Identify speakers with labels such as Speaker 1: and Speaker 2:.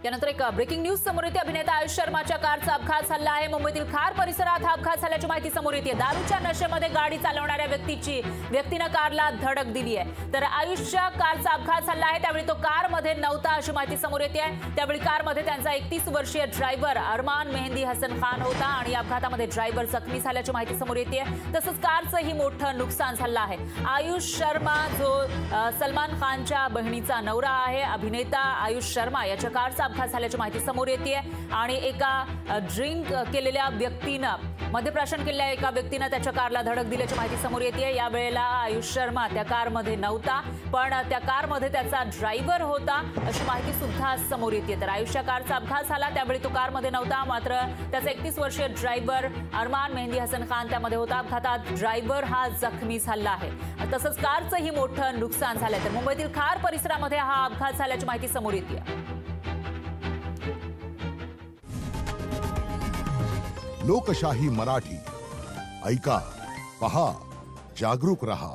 Speaker 1: यानंतर एक breaking news समोर येते। अभिनेता आयुष शर्माच्या कारचा अपघात झाला आहे। मुंबईतील खार परिसरात हा अपघात झाल्याची माहिती समोर येते। दारूच्या नशेमध्ये गाडी चालवणाऱ्या व्यक्तीनं कारला धडक दिली आहे। तर आयुषच्या कारचा अपघात झाला आहे, त्यावेळी तो कारमध्ये नव्हता अशी माहिती समोर येते आहे। त्यावेळी कारमध्ये त्यांचा 31 वर्षीय ड्रायव्हर अरमान मेहंदी हसन खान होता आणि या अपघातामध्ये ड्रायव्हर जखमी झाल्याची माहिती समोर येते आहे। तसंच कारचंही मोठं नुकसान झालं आहे। आयुष शर्मा जो सलमान खानच्या बहिणीचा नवरा आहे, अभिनेता आयुष शर्मा याच्या कारचा अपघात झाल्याची माहिती समोर येते आणि एका ड्रिंक केलेल्या व्यक्तीनं मद्यप्राशन केलेल्या एका व्यक्तीनं त्याच्या कारला धडक दिल्याची माहिती समोर येते। या वेळेला आयुष शर्मा त्या कारमध्ये नव्हता, पण त्या कारमध्ये त्याचा ड्रायव्हर होता अशी माहिती सुद्धा समोर येते। तर आयुषच्या कारचा अपघात झाला, त्यावेळी तो कारमध्ये नव्हता, मात्र त्याचा 31 वर्षीय ड्रायव्हर अरमान मेहंदी हसन खान त्यामध्ये होता। अपघातात ड्रायव्हर हा जखमी झाला आहे। तसंच कारचंही मोठं नुकसान झालंय। तर मुंबईतील खार परिसरामध्ये हा अपघात झाल्याची माहिती समोर येते।
Speaker 2: लोकशाही मराठी ऐका, पहा, जागरूक रहा।